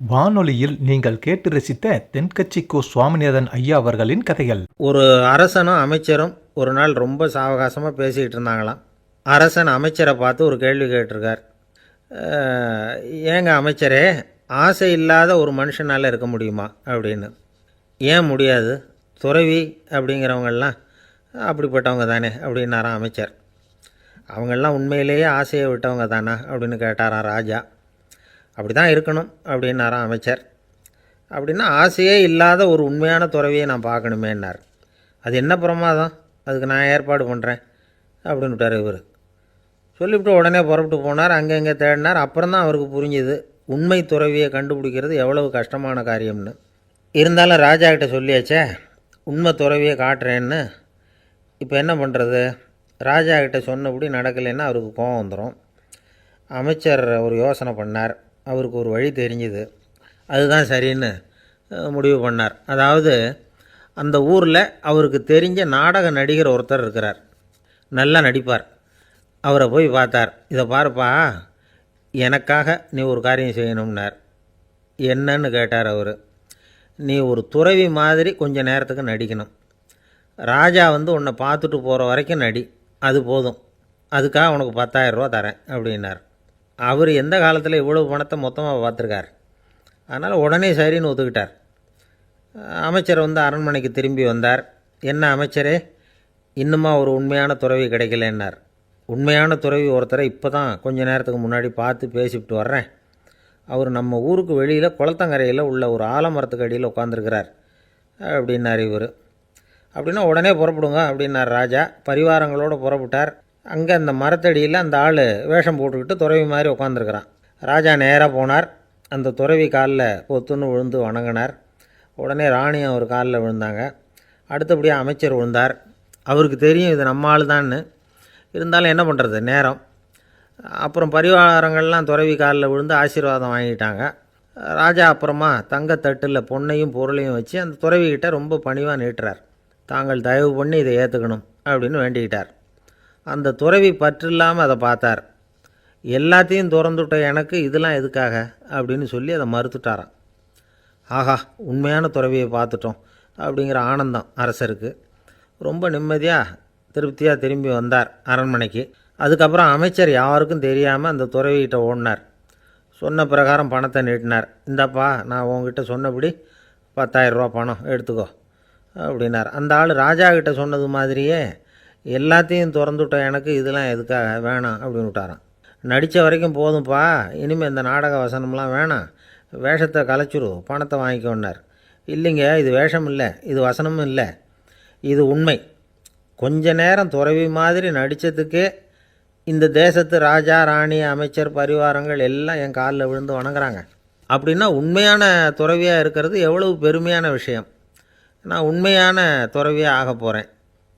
வானொலியில் நீங்கள் கேட்டு ரசித்த தென்கட்சி கோ சுவாமிநாதன் ஐயா அவர்களின் கதைகள். ஒரு அரசனும் அமைச்சரும் ஒரு நாள் ரொம்ப சாவகாசமாக பேசிக்கிட்டு இருந்தாங்களாம். அரசன் அமைச்சரை பார்த்து ஒரு கேள்வி கேட்டிருக்கார். ஏங்க அமைச்சரே, ஆசை இல்லாத ஒரு மனுஷனால் இருக்க முடியுமா அப்படின்னு. ஏன் முடியாது, துறவி அப்படிங்கிறவங்கெல்லாம் அப்படிப்பட்டவங்க தானே அப்படின்னாராம் அமைச்சர். அவங்கெல்லாம் உண்மையிலேயே ஆசையை விட்டவங்க தானா அப்படின்னு கேட்டாராம் ராஜா. அப்படி தான் இருக்கணும் அப்படின்னாராம் அமைச்சர். அப்படின்னா ஆசையே இல்லாத ஒரு உண்மையான துறவியை நான் பார்க்கணுமேன்னார். அது என்ன பிரமாதம், அதுக்கு நான் ஏற்பாடு பண்ணுறேன் அப்படின்னு விட்டார் இவர். சொல்லிவிட்டு உடனே புறப்பட்டு போனார். அங்கே இங்கே தேடினார். அப்புறம் தான் அவருக்கு புரிஞ்சுது உண்மை துறவியை கண்டுபிடிக்கிறது எவ்வளவு கஷ்டமான காரியம்னு. இருந்தாலும் ராஜா கிட்ட சொல்லியாச்சே, உண்மை துறவியை காட்டுறேன்னு. இப்போ என்ன பண்ணுறது? ராஜா கிட்ட சொன்னபடி நடக்கலைன்னா அவருக்கு கோபம் வந்துடும். அமைச்சர் ஒரு யோசனை பண்ணார். அவருக்கு ஒரு வழி தெரிஞ்சுது. அதுதான் சரின்னு முடிவு பண்ணார். அதாவது அந்த ஊரில் அவருக்கு தெரிஞ்ச நாடக நடிகர் ஒருத்தர் இருக்கிறார், நல்லா நடிப்பார். அவரை போய் பார்த்தார். இதை பாருப்பா, எனக்காக நீ ஒரு காரியம் செய்யணும்னார். என்னன்னு கேட்டார் அவர். நீ ஒரு துறவி மாதிரி கொஞ்சம் நேரத்துக்கு நடிக்கணும். ராஜா உன்னை பார்த்துட்டு போகிற வரைக்கும் நடி, அது போதும். அதுக்காக உனக்கு 10,000 ரூபா தரேன் அப்படின்னார். அவர் எந்த காலத்தில் இவ்வளவு பணத்தை மொத்தமாக பார்த்துருக்கார். அதனால் உடனே சரின்னு ஒத்துக்கிட்டார். அமைச்சர் அரண்மனைக்கு திரும்பி வந்தார். என்ன அமைச்சரே, இன்னுமா ஒரு உண்மையான துறவி கிடைக்கலன்னார். உண்மையான துறவி ஒருத்தரை இப்போ தான் கொஞ்ச நேரத்துக்கு முன்னாடி பார்த்து பேசிவிட்டு வர்றேன். அவர் நம்ம ஊருக்கு வெளியில் குளத்தங்கரையில் உள்ள ஒரு ஆலமரத்துக்கு அடியில் உட்காந்துருக்கிறார் அப்படின்னார் இவர். அப்படின்னா உடனே புறப்படுங்க அப்படின்னார் ராஜா. பரிவாரங்களோடு புறப்பட்டார். அங்கே அந்த மரத்தடியில் அந்த ஆள் வேஷம் போட்டுக்கிட்டு துறவி மாதிரி உட்காந்துருக்கிறான். ராஜா நேராக போனார். அந்த துறவி காலில் பொத்துன்னு விழுந்து வணங்கினார். உடனே ராணியும் அவர் காலில் விழுந்தாங்க. அடுத்தபடியாக அமைச்சர் விழுந்தார். அவருக்கு தெரியும் இது நம்ம ஆள் தான்னு. இருந்தாலும் என்ன பண்ணுறது, நேரம். அப்புறம் பரிவாரங்கள்லாம் துறவி காலில் விழுந்து ஆசீர்வாதம் வாங்கிட்டாங்க. ராஜா அப்புறமா தங்கத்தட்டில் பொன்னையும் பொருளையும் வச்சு அந்த துறவிக்கிட்ட ரொம்ப பணிவாக நீட்டுறார். தாங்கள் தயவு பண்ணி இதை ஏற்றுக்கணும் அப்படின்னு வேண்டிக்கிட்டார். அந்த துறவி பற்றில்லாமல் அதை பார்த்தார். எல்லாத்தையும் திறந்துவிட்ட எனக்கு இதெல்லாம் எதுக்காக அப்படின்னு சொல்லி அதை மறுத்துட்டாராம். ஆஹா, உண்மையான துறவியை பார்த்துட்டோம் அப்படிங்கிற ஆனந்தம் அரசருக்கு. ரொம்ப நிம்மதியாக திருப்தியாக திரும்பி வந்தார் அரண்மனைக்கு. அதுக்கப்புறம் அமைச்சர் யாருக்கும் தெரியாமல் அந்த துறவிகிட்ட ஓடினார். சொன்ன பிரகாரம் பணத்தை நீட்டினார். இந்தாப்பா, நான் உங்ககிட்ட சொன்னபடி 10,000 ரூபா பணம் எடுத்துக்கோ அப்படின்னார். அந்த ஆள் ராஜா கிட்ட சொன்னது மாதிரியே எல்லாத்தையும் திறந்துவிட்ட எனக்கு இதெல்லாம் எதுக்காக வேணாம் அப்படின்னு விட்டாரான். நடித்த வரைக்கும் போதும்ப்பா, இனிமேல் இந்த நாடக வசனம்லாம் வேணாம், வேஷத்தை கலைச்சிரு, பணத்தை வாங்கிக்கோன்னார். இல்லைங்க, இது வேஷம் இல்லை, இது வசனமும் இல்லை, இது உண்மை. கொஞ்ச நேரம் துறவி மாதிரி நடித்ததுக்கே இந்த தேசத்து ராஜா, ராணி, அமைச்சர், பரிவாரங்கள் எல்லாம் என் காலில் விழுந்து வணங்குறாங்க. அப்படின்னா உண்மையான துறவியாக இருக்கிறது எவ்வளவு பெருமையான விஷயம். நான் உண்மையான துறவியாக ஆக போகிறேன்,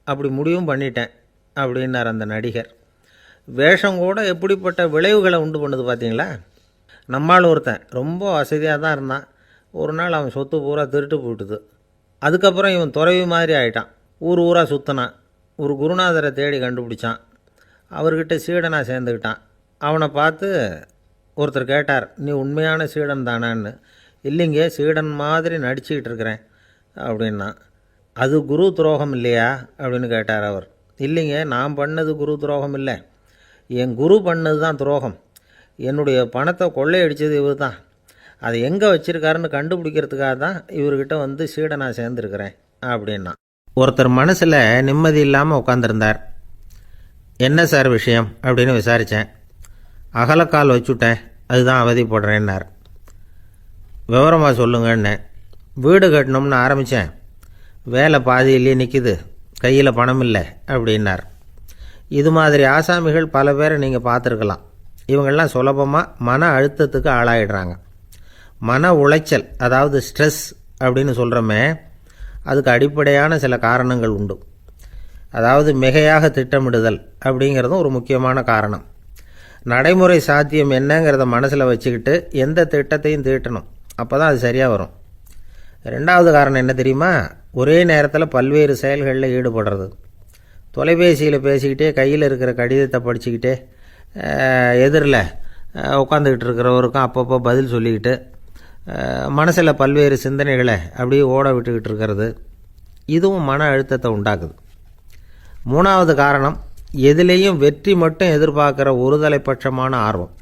அப்படி முடிவும் பண்ணிட்டேன் அப்படின்னார் அந்த நடிகர். வேஷம் கூட எப்படிப்பட்ட விளைவுகளை உண்டு பண்ணுது பார்த்தீங்களா. நம்மால் ஒருத்தன் ரொம்ப வசதியாக தான் இருந்தான். ஒரு நாள் அவன் சொத்து பூரா திருட்டு போட்டுது. அதுக்கப்புறம் இவன் துறவி மாதிரி ஆகிட்டான். ஊர் ஊராக சுற்றினான். ஒரு குருநாதரை தேடி கண்டுபிடிச்சான். அவர்கிட்ட சீடனாக சேர்ந்துக்கிட்டான். அவனை பார்த்து ஒருத்தர் கேட்டார், நீ உண்மையான சீடன் தானான்னு. இல்லைங்க, சீடன் மாதிரி நடிச்சுக்கிட்டு இருக்கிறேன் அப்படின்னா. அது குரு துரோகம் இல்லையா அப்படின்னு கேட்டார் அவர். இல்லைங்க, நான் பண்ணது குரு துரோகம் இல்லை, என் குரு பண்ணது தான் துரோகம். என்னுடைய பணத்தை கொள்ளையடித்தது இவர் தான். அதை எங்கே வச்சுருக்காருன்னு கண்டுபிடிக்கிறதுக்காக தான் இவர்கிட்ட சீடனாக சேர்ந்துருக்கிறேன் அப்படின்னா. ஒருத்தர் மனசில் நிம்மதி இல்லாமல் உட்காந்துருந்தார். என்ன சார் விஷயம் அப்படின்னு விசாரித்தேன். அகலக்கால் வச்சுட்டேன், அதுதான் அவதிப்படுறேன்னார். விவரமாக சொல்லுங்கன்னு. வீடு கட்டணும்னு ஆரம்பித்தேன், வேலை பாதியிலே நிற்கிது, கையில் பணம் இல்லை அப்படின்னார். இது மாதிரி ஆசாமிகள் பல பேரை நீங்கள் பார்த்துருக்கலாம். இவங்கெல்லாம் சுலபமாக மன அழுத்தத்துக்கு ஆளாயிடுறாங்க. மன உளைச்சல், அதாவது ஸ்ட்ரெஸ் அப்படின்னு சொல்கிறோமே, அதுக்கு அடிப்படையான சில காரணங்கள் உண்டு. அதாவது மிகையாக திட்டமிடுதல் அப்படிங்கிறதும் ஒரு முக்கியமான காரணம். நடைமுறை சாத்தியம் என்னங்கிறத மனசில் வச்சுக்கிட்டு எந்த திட்டத்தையும் தீட்டணும், அப்போ தான் அது சரியாக வரும். ரெண்டாவது காரணம் என்ன தெரியுமா? ஒரே நேரத்தில் பல்வேறு செயல்களில் ஈடுபடுறது. தொலைபேசியில் பேசிக்கிட்டே கையில் இருக்கிற கடிதத்தை படிச்சுக்கிட்டே எதிரில் உட்காந்துக்கிட்டு இருக்கிறவருக்கும் அப்பப்போ பதில் சொல்லிக்கிட்டு மனசில் பல்வேறு சிந்தனைகளை அப்படியே ஓட விட்டுக்கிட்டு இருக்கிறது, இதுவும் மன அழுத்தத்தை உண்டாக்குது. 3வது காரணம், எதிலேயும் வெற்றி மட்டும் எதிர்பார்க்குற ஒருதலைப்பட்சமான ஆர்வம்.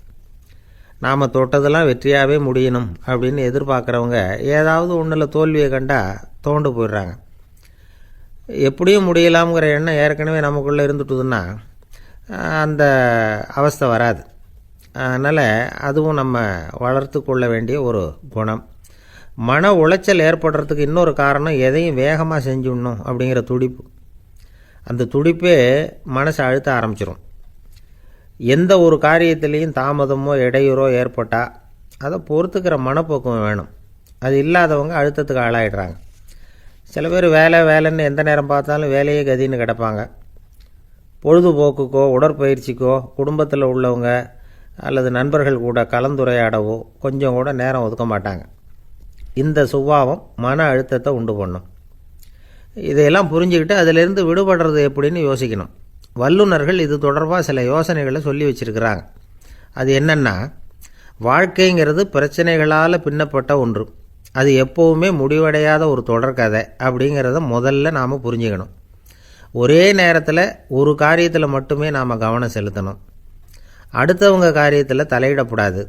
நாம் தொட்டதெல்லாம் வெற்றியாகவே முடியணும் அப்படின்னு எதிர்பார்க்குறவங்க ஏதாவது ஒன்றில் தோல்வியை கண்டால் தோண்டு போயிடுறாங்க. எப்படியும் முடியலாம்ங்கிற எண்ணம் ஏற்கனவே நமக்குள்ளே இருந்துட்டுதுன்னா அந்த அவஸ்தை வராது. அதனால் அதுவும் நம்ம வளர்த்து கொள்ள வேண்டிய ஒரு குணம். மன உளைச்சல் ஏற்படுறதுக்கு இன்னொரு காரணம், எதையும் வேகமாக செஞ்சுடணும் அப்படிங்கிற துடிப்பு. அந்த துடிப்பே மனசை அழுத்த ஆரம்பிச்சிடும். எந்த ஒரு காரியத்திலையும் தாமதமோ இடையூறோ ஏற்பட்டால் அதை பொறுத்துக்கிற மனப்போக்கம் வேணும். அது இல்லாதவங்க அழுத்தத்துக்கு ஆளாயிடுறாங்க. சில பேர் வேலைன்னு எந்த நேரம் பார்த்தாலும் வேலையே கதின்னு கிடப்பாங்க. பொழுதுபோக்குக்கோ உடற்பயிற்சிக்கோ குடும்பத்தில் உள்ளவங்க அல்லது நண்பர்கள் கூட கலந்துரையாடவோ கொஞ்சம் கூட நேரம் ஒதுக்க மாட்டாங்க. இந்த சுபாவம் மன அழுத்தத்தை உண்டு பண்ணும். இதையெல்லாம் புரிஞ்சுக்கிட்டு அதிலிருந்து விடுபடுறது எப்படின்னு யோசிக்கணும். வல்லுநர்கள் இது தொடர்பாக சில யோசனைகளை சொல்லி வச்சுருக்கிறாங்க. அது என்னென்னா, வாழ்க்கைங்கிறது பிரச்சனைகளால் பின்னப்பட்ட ஒன்று. அது எப்போவுமே முடிவடையாத ஒரு தொடர்கதை அப்படிங்கிறத முதல்ல நாம் புரிஞ்சுக்கணும். ஒரே நேரத்தில் ஒரு காரியத்தில் மட்டுமே நாம் கவனம் செலுத்தணும். அடுத்தவங்க காரியத்தில் தலையிடக்கூடாது.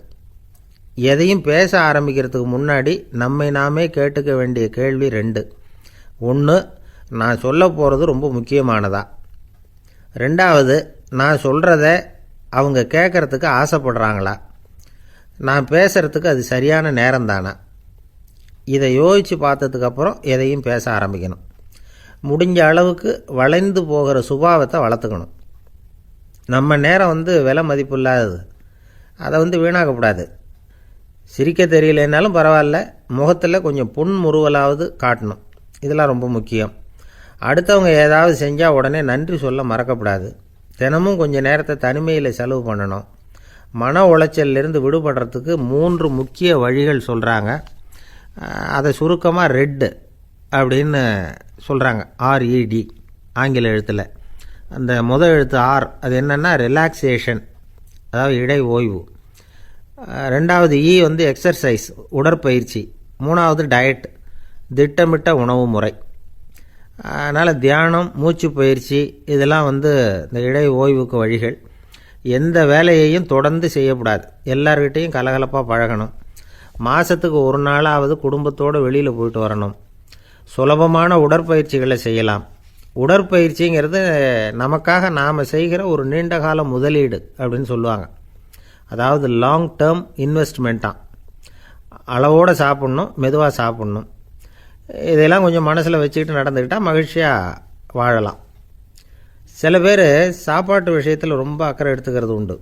எதையும் பேச ஆரம்பிக்கிறதுக்கு முன்னாடி நம்மை நாமே கேட்டுக்க வேண்டிய கேள்வி 2. 1, நான் சொல்ல போகிறது ரொம்ப முக்கியமானதா? 2வது, நான் சொல்கிறத அவங்க கேட்குறதுக்கு ஆசைப்படுறாங்களா? நான் பேசுகிறதுக்கு அது சரியான நேரம் தானா? இதை யோசித்து பார்த்ததுக்கப்புறம் எதையும் பேச ஆரம்பிக்கணும். முடிஞ்ச அளவுக்கு வளைந்து போகிற சுபாவத்தை வளர்த்துக்கணும். நம்ம நேரம் விலை மதிப்பு இல்லாதது, அதை வீணாக்கக்கூடாது. சிரிக்க தெரியலனாலும் பரவாயில்ல, முகத்தில் கொஞ்சம் புன்முறுவலாவது காட்டணும். இதெல்லாம் ரொம்ப முக்கியம். அடுத்தவங்க ஏதாவது செஞ்சால் உடனே நன்றி சொல்ல மறக்கக்கூடாது. தினமும் கொஞ்சம் நேரத்தை தனிமையில் செலவு பண்ணணும். மன உளைச்சலிருந்து விடுபடுறதுக்கு 3 முக்கிய வழிகள் சொல்கிறாங்க. அதை சுருக்கமாக ரெட் அப்படின்னு சொல்கிறாங்க. RED ஆங்கில எழுத்தில். அந்த முதல் எழுத்து R, அது என்னென்னா ரிலாக்ஸேஷன், அதாவது இடை ஓய்வு. 2வது E எக்ஸர்சைஸ், உடற்பயிற்சி. 3வது டயட், திட்டமிட்ட உணவு முறை. அதனால் தியானம், மூச்சு பயிற்சி இதெல்லாம் இந்த இடை ஓய்வுக்கு வழிகள். எந்த வேலையையும் தொடர்ந்து செய்யக்கூடாது. எல்லார்கிட்டையும் கலகலப்பாக பழகணும். மாதத்துக்கு ஒரு நாளாவது குடும்பத்தோடு வெளியில் போயிட்டு வரணும். சுலபமான உடற்பயிற்சிகளை செய்யலாம். உடற்பயிற்சிங்கிறது நமக்காக நாம் செய்கிற ஒரு நீண்டகால முதலீடு அப்படின்னு சொல்லுவாங்க. அதாவது லாங் டேர்ம் இன்வெஸ்ட்மெண்ட்டாக. அளவோடு சாப்பிட்ணும், மெதுவாக சாப்பிட்ணும். இதெல்லாம் கொஞ்சம் மனசில் வச்சுக்கிட்டு நடந்துக்கிட்டால் மகிழ்ச்சியாக வாழலாம். சில பேர் சாப்பாட்டு விஷயத்தில் ரொம்ப அக்கறை எடுத்துக்கிறது உண்டு.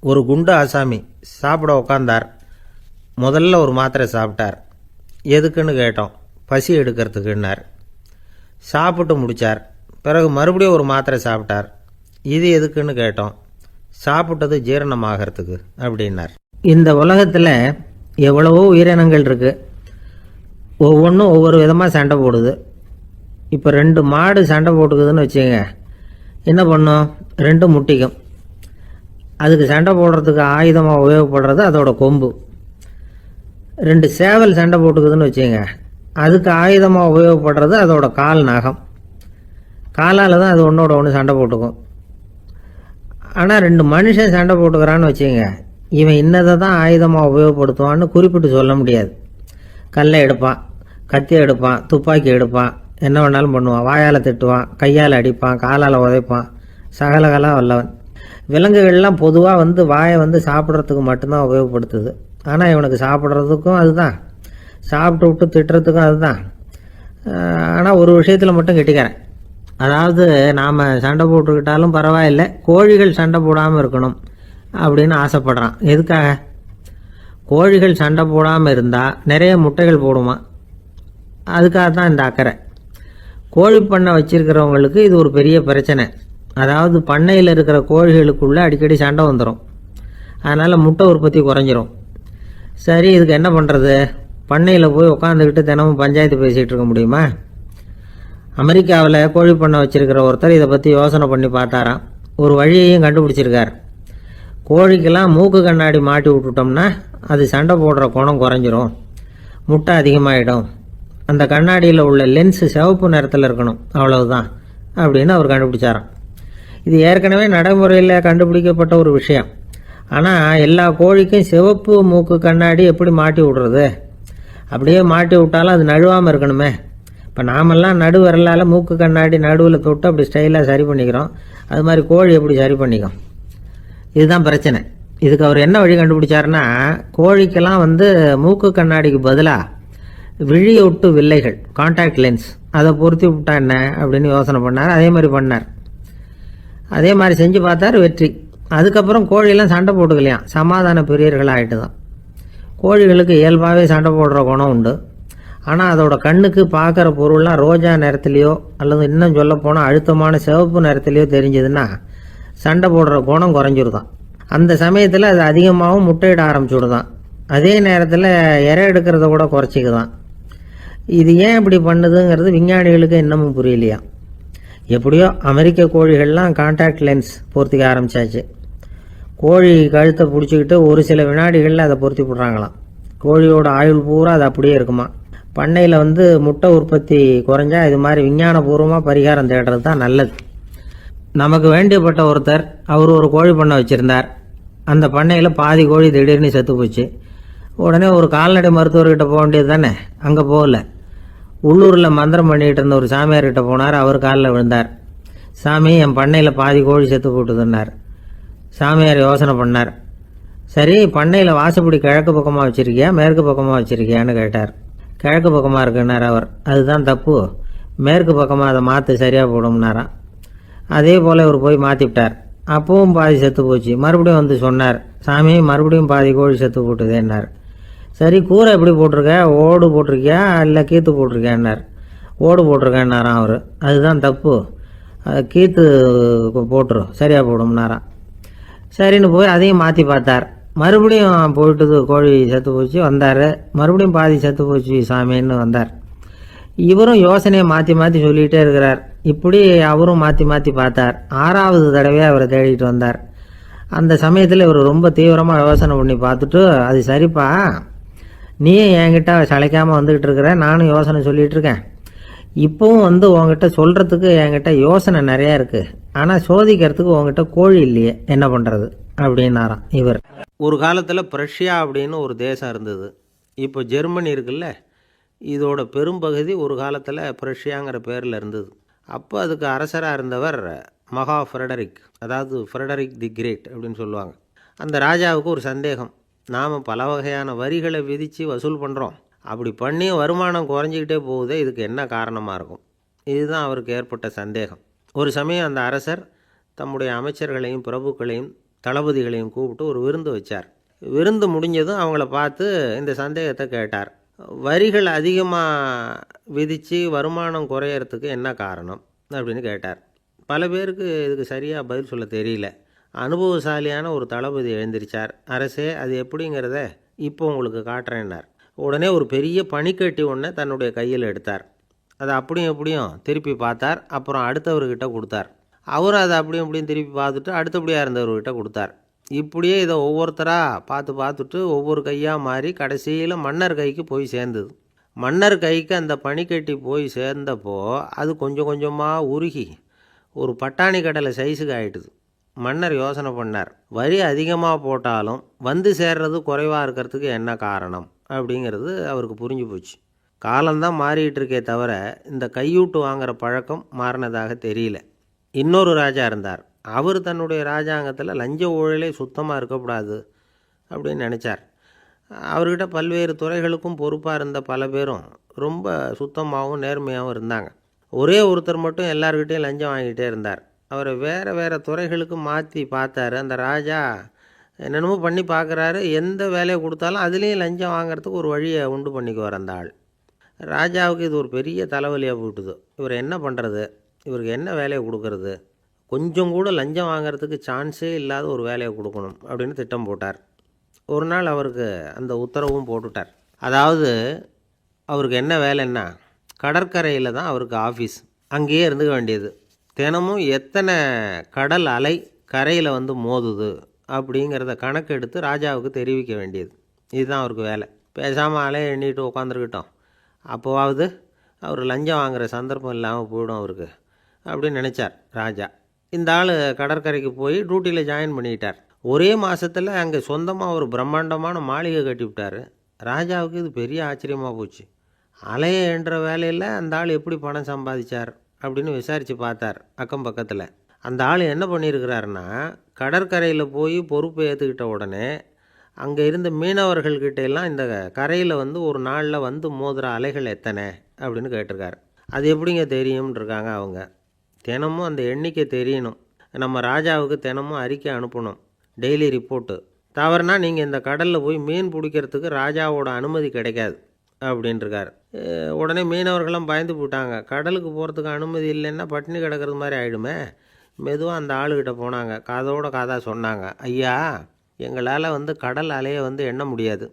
ஒரு குண்டு ஆசாமி சாப்பிட உக்காந்தார். முதல்ல ஒரு மாத்திரை சாப்பிட்டார். எதுக்குன்னு கேட்டோம். பசி எடுக்கிறதுக்குன்னார். சாப்பிட்டு முடித்தார். பிறகு மறுபடியும் ஒரு மாத்திரை சாப்பிட்டார். இது எதுக்குன்னு கேட்டோம். சாப்பிட்டது ஜீரணமாகறதுக்கு அப்படின்னார். இந்த உலகத்தில் எவ்வளவோ உயிரினங்கள் இருக்குது. ஒவ்வொன்றும் ஒவ்வொரு விதமாக சண்டை போடுது. இப்போ 2 மாடு சண்டை போட்டுக்குதுன்னு வச்சுங்க, என்ன பண்ணும்? 2 முட்டிக்கும். அதுக்கு சண்டை போடுறதுக்கு ஆயுதமாக உபயோகப்படுறது அதோட கொம்பு. 2 சேவல் சண்டை போட்டுக்குதுன்னு வச்சுங்க, அதுக்கு ஆயுதமாக உபயோகப்படுறது அதோட கால் நகம். காலால் தான் அது ஒன்றோட ஒன்று சண்டை போட்டுக்கும். ஆனால் 2 மனுஷன் சண்டை போட்டுக்கிறான்னு வச்சுங்க, இவன் இன்னதை தான் ஆயுதமாக உபயோகப்படுத்துவான்னு குறிப்பிட்டு சொல்ல முடியாது. கல்லை எடுப்பான், கத்தி எடுப்பான், துப்பாக்கி எடுப்பான், என்ன வேணாலும் பண்ணுவான். வாயால் திட்டுவான், கையால் அடிப்பான், காலால் உதைப்பான், சகலகலாம் வல்லவன். விலங்குகள்லாம் பொதுவாக வாயை சாப்பிட்றதுக்கு மட்டும்தான் உபயோகப்படுத்துது. ஆனால் இவனுக்கு சாப்பிட்றதுக்கும் அதுதான், சாப்பிட்டு விட்டு திட்டுறதுக்கும் அதுதான். ஆனால் ஒரு விஷயத்தில் மட்டும் கெட்டிக்கிறேன். அதாவது நாம் சண்டை போட்டுக்கிட்டாலும் பரவாயில்லை, கோழிகள் சண்டை போடாமல் இருக்கணும் அப்படின்னு ஆசைப்படுறான். எதுக்காக? கோழிகள் சண்டை போடாமல் இருந்தால் நிறைய முட்டைகள் போடுமா, அதுக்காக தான் இந்த அக்கறை. கோழி பண்ணை வச்சுருக்கிறவங்களுக்கு இது ஒரு பெரிய பிரச்சனை. அதாவது பண்ணையில் இருக்கிற கோழிகளுக்குள்ளே அடிக்கடி சண்டை வந்துடும். அதனால் முட்டை உற்பத்தி குறைஞ்சிரும். சரி, இதுக்கு என்ன பண்ணுறது? பண்ணையில் போய் உட்காந்துக்கிட்டு தினமும் பஞ்சாயத்து பேசிகிட்டு இருக்க முடியுமா? அமெரிக்காவில் கோழி பண்ணை வச்சுருக்கிற ஒருத்தர் இதை பற்றி யோசனை பண்ணி பார்த்தாராம். ஒரு வழியையும் கண்டுபிடிச்சிருக்கார். கோழிக்கெல்லாம் மூக்கு கண்ணாடி மாட்டி விட்டுட்டோம்னா அது சண்டை போடுற குணம் குறைஞ்சிரும், முட்டை அதிகமாகிடும், அந்த கண்ணாடியில் உள்ள லென்ஸு சிவப்பு நிறத்தில் இருக்கணும், அவ்வளவுதான் அப்படின்னு அவர் கண்டுபிடிச்சாராம். இது ஏற்கனவே நடைமுறையில் கண்டுபிடிக்கப்பட்ட ஒரு விஷயம். ஆனால் எல்லா கோழிக்கும் சிவப்பு மூக்கு கண்ணாடி எப்படி மாட்டி விடுறது? அப்படியே மாட்டி விட்டாலும் அது நழுவாமல் இருக்கணுமே. இப்போ நாமெல்லாம் நடு விரலால் மூக்கு கண்ணாடி நடுவில் தொட்டு அப்படி ஸ்டைலாக சரி பண்ணிக்கிறோம். அது மாதிரி கோழி எப்படி சரி பண்ணிக்கும்? இதுதான் பிரச்சனை. இதுக்கு அவர் என்ன வழி கண்டுபிடிச்சாருன்னா, கோழிக்கெல்லாம் மூக்கு கண்ணாடிக்கு பதிலாக விழியொட்டு வில்லைகள், கான்டாக்ட் லென்ஸ், அதை பொருத்தி விட்டா என்ன அப்படின்னு யோசனை பண்ணார். அதே மாதிரி பண்ணார். அதே மாதிரி செஞ்சு பார்த்தார், வெற்றி. அதுக்கப்புறம் கோழியெல்லாம் சண்டை போட்டுக்கலையாம், சமாதான பிரியர்கள் ஆகிட்டு தான். கோழிகளுக்கு இயல்பாகவே சண்டை போடுற குணம் உண்டு. ஆனால் அதோட கண்ணுக்கு பார்க்குற பொருள்லாம் ரோஜா நிறத்துலையோ அல்லது இன்னும் சொல்லப்போனால் அழுத்தமான சிவப்பு நிறத்துலையோ தெரிஞ்சதுன்னா சண்டை போடுற குணம் குறைஞ்சிருதான். அந்த சமயத்தில் அது அதிகமாகவும் முட்டையிட ஆரம்பிச்சுடுதான். அதே நேரத்தில் இறை எடுக்கிறத கூட குறைச்சிக்குதான். இது ஏன் இப்படி பண்ணுதுங்கிறது விஞ்ஞானிகளுக்கு இன்னமும் புரியலையா. எப்படியோ அமெரிக்க கோழிகள்லாம் கான்டாக்ட் லென்ஸ் பொருத்திக்க ஆரம்பித்தாச்சு. கோழி கழுத்தை பிடிச்சிக்கிட்டு ஒரு சில வினாடிகளில் அதை பொருத்தி விட்றாங்களாம். கோழியோட ஆயுள் பூரா அது அப்படியே இருக்குமா. பண்ணையில் முட்டை உற்பத்தி குறைஞ்சா இது மாதிரி விஞ்ஞானபூர்வமாக பரிகாரம் தேடுறது தான் நல்லது. நமக்கு வேண்டியப்பட்ட ஒருத்தர், அவர் ஒரு கோழி பண்ணை வச்சுருந்தார். அந்த பண்ணையில் பாதி கோழி திடீர்னு செத்து போச்சு. உடனே ஒரு கால்நடை மருத்துவர்கிட்ட போக வேண்டியது தானே. அங்கே போகல, உள்ளூரில் மந்திரம் பண்ணிகிட்டு இருந்த ஒரு சாமியார்கிட்ட போனார். அவர் காலில் விழுந்தார். சாமி, என் பண்ணையில் பாதி கோழி செத்து போட்டுதுன்னார். சாமியார் யோசனை பண்ணார். சரி, பண்ணையில் வாசப்படி கிழக்கு பக்கமாக வச்சுருக்கியா மேற்கு பக்கமாக வச்சுருக்கியான்னு கேட்டார். கிழக்கு பக்கமாக இருக்குன்னார் அவர். அதுதான் தப்பு, மேற்கு பக்கமாக அதை மாற்று சரியாக போடும்னாராம். அதே போல் இவர் போய் மாற்றிவிட்டார். அப்பவும் பாதி செத்து போச்சு. மறுபடியும் சொன்னார், சாமி மறுபடியும் பாதி கோழி செத்து போட்டுதேன்னார். சரி, கூரை எப்படி போட்டிருக்க, ஓடு போட்டிருக்கியா இல்லை கீத்து போட்டிருக்கியான்னார். ஓடு போட்டிருக்கேன்னாராம் அவர். அதுதான் தப்பு, கீத்து போட்டுரும் சரியாக போடும்னாராம். சரின்னு போய் அதையும் மாற்றி பார்த்தார். மறுபடியும் போயிட்டுது, கோழி செத்து போச்சு. வந்தார், மறுபடியும் பாதி செத்து போச்சு சாமின்னு வந்தார். இவரும் யோசனையை மாற்றி மாற்றி சொல்லிகிட்டே இருக்கிறார். இப்படி அவரும் மாற்றி மாற்றி பார்த்தார். 6வது தடவையாக அவரை தேடிட்டு வந்தார். அந்த சமயத்தில் இவர் ரொம்ப தீவிரமாக யோசனை பண்ணி பார்த்துட்டு, அது சரிப்பா, நீயும் என்கிட்ட சளைக்காமல் வந்துக்கிட்டு இருக்கிற, நானும் யோசனை சொல்லிகிட்டு இருக்கேன். இப்போவும் உங்ககிட்ட சொல்கிறதுக்கு என்கிட்ட யோசனை நிறையா இருக்குது, ஆனால் சோதிக்கிறதுக்கு உங்ககிட்ட கோழி இல்லையே, என்ன பண்ணுறது அப்படின்னாராம் இவர். ஒரு காலத்தில் பிரஷ்யா அப்படின்னு ஒரு தேசம் இருந்தது. இப்போ ஜெர்மனி இருக்குல்ல, இதோட பெரும்பகுதி ஒரு காலத்தில் பிரஷ்யாங்கிற பேரில் இருந்தது. அப்போ அதுக்கு அரசராக இருந்தவர் மகா ஃப்ரெடரிக், அதாவது ஃப்ரெடரிக் தி கிரேட் அப்படின்னு சொல்லுவாங்க. அந்த ராஜாவுக்கு ஒரு சந்தேகம், நாம் பல வகையான வரிகளை விதித்து வசூல் பண்ணுறோம், அப்படி பண்ணியும் வருமானம் குறைஞ்சிக்கிட்டே போகுதே, இதுக்கு என்ன காரணமாக இருக்கும்? இதுதான் அவருக்கு ஏற்பட்ட சந்தேகம். ஒரு சமயம் அந்த அரசர் தம்முடைய அமைச்சர்களையும் பிரபுக்களையும் தளபதிகளையும் கூப்பிட்டு ஒரு விருந்து வச்சார். விருந்து முடிஞ்சதும் அவங்கள பார்த்து இந்த சந்தேகத்தை கேட்டார். வரிகள் அதிகமாக விதித்து வருமானம் குறையறதுக்கு என்ன காரணம் அப்படின்னு கேட்டார். பல பேருக்கு இதுக்கு சரியாக பதில் சொல்ல தெரியல. அனுபவசாலியான ஒரு தளபதி எழுந்திருச்சார். அரசே, அது எப்படிங்கிறத இப்போ உங்களுக்கு காட்டுறேன்னார். உடனே ஒரு பெரிய பனிக்கட்டி ஒன்றை தன்னுடைய கையில் எடுத்தார். அதை அப்படியும் எப்படியும் திருப்பி பார்த்தார். அப்புறம் அடுத்தவர்கிட்ட கொடுத்தார். அவரும் அதை அப்படியும் இப்படியும் திருப்பி பார்த்துட்டு அடுத்தபடியாக இருந்தவர்கிட்ட கொடுத்தார். இப்படியே இதை ஒவ்வொருத்தராக பார்த்துட்டு ஒவ்வொரு கையாக மாறி கடைசியில் மன்னர் கைக்கு போய் சேர்ந்தது. மன்னர் கைக்கு அந்த பனிக்கட்டி போய் சேர்ந்தப்போ அது கொஞ்சம் கொஞ்சமாக உருகி ஒரு பட்டாணி கடலை சைஸுக்கு ஆகிட்டுது. மன்னர் யோசனை பண்ணார், வரி அதிகமாக போட்டாலும் சேர்றது குறைவாக இருக்கிறதுக்கு என்ன காரணம் அப்படிங்கிறது அவருக்கு புரிஞ்சு போச்சு. காலம்தான் மாறிக்கிட்டு இருக்கே தவிர இந்த கையூட்டு வாங்குகிற பழக்கம் மாறினதாக தெரியல. இன்னொரு ராஜா இருந்தார். அவர் தன்னுடைய ராஜாங்கத்தில் லஞ்ச ஊழலே சுத்தமாக இருக்கக்கூடாது அப்படின்னு நினச்சார். அவர்கிட்ட பல்வேறு துறைகளுக்கும் பொறுப்பாக இருந்த பல பேரும் ரொம்ப சுத்தமாகவும் நேர்மையாகவும் இருந்தாங்க. ஒரே ஒருத்தர் மட்டும் எல்லார்கிட்டையும் லஞ்சம் வாங்கிட்டே இருந்தார். அவரை வேறு துறைகளுக்கு மாற்றி பார்த்தாரு. அந்த ராஜா என்னென்னமோ பண்ணி பார்க்குறாரு. எந்த வேலையை கொடுத்தாலும் அதுலேயும் லஞ்சம் வாங்கிறதுக்கு ஒரு வழியை உண்டு பண்ணிக்குவார் அந்த ஆள். ராஜாவுக்கு இது ஒரு பெரிய தலைவலியாக போட்டுது. இவர் என்ன பண்ணுறது, இவருக்கு என்ன வேலையை கொடுக்கறது, கொஞ்சம் கூட லஞ்சம் வாங்கிறதுக்கு சான்ஸே இல்லாத ஒரு வேலையை கொடுக்கணும் அப்படின்னு திட்டம் போட்டார். ஒரு நாள் அவருக்கு அந்த உத்தரவும் போட்டுட்டார். அதாவது அவருக்கு என்ன வேலைன்னா, கடற்கரையில் தான் அவருக்கு ஆஃபீஸ். அங்கேயே இருந்துக்க வேண்டியது. தினமும் எத்தனை கடல் அலை கரையில் மோதுது அப்படிங்கிறத கணக்கெடுத்து ராஜாவுக்கு தெரிவிக்க வேண்டியது. இதுதான் அவருக்கு வேலை. பேசாமல் அலைய எண்ணிட்டு உட்காந்துருக்கட்டும், அப்போவாவது அவர் லஞ்சம் வாங்குகிற சந்தர்ப்பம் இல்லாமல் போயிடும் அவருக்கு அப்படின்னு நினச்சார் ராஜா. இந்த ஆள் கடற்கரைக்கு போய் டியூட்டியில் ஜாயின் பண்ணிக்கிட்டார். ஒரே மாதத்தில் அங்கே சொந்தமாக ஒரு பிரம்மாண்டமான மாளிகை கட்டிவிட்டார். ராஜாவுக்கு இது பெரிய ஆச்சரியமாக போச்சு. அலைய என்ற வேலையில் அந்த ஆள் எப்படி பணம் சம்பாதிச்சார் அப்படின்னு விசாரித்து பார்த்தார் அக்கம் பக்கத்தில். அந்த ஆள் என்ன பண்ணியிருக்கிறாருன்னா, கடற்கரையில் போய் பொறுப்பை ஏற்றுக்கிட்ட உடனே அங்கே இருந்த மீனவர்கள்கிட்ட எல்லாம் இந்த கரையில் வந்து ஒரு நாளில் வந்து மோதுகிற அலைகள் எத்தனை அப்படின்னு கேட்டிருக்காரு. அது எப்படிங்க தெரியும்னு இருக்காங்க அவங்க. தினமும் அந்த எண்ணிக்கை தெரியணும். நம்ம ராஜாவுக்கு தினமும் அறிக்கை அனுப்பணும், டெய்லி ரிப்போர்ட்டு. தவறுனா நீங்கள் இந்த கடலில் போய் மீன் பிடிக்கிறதுக்கு ராஜாவோட அனுமதி கிடைக்காது அப்படின்ட்டுருக்காரு. உடனே மீனவர்களும் பயந்து போட்டாங்க. கடலுக்கு போகிறதுக்கு அனுமதி இல்லைன்னா பட்டினி கிடக்கிறது மாதிரி ஆகிடுமே. மெதுவாக அந்த ஆளுகிட்ட போனாங்க, காதோட காதாக சொன்னாங்க, ஐயா, எங்களால் வந்து கடல் அலையை வந்து எண்ண முடியாது.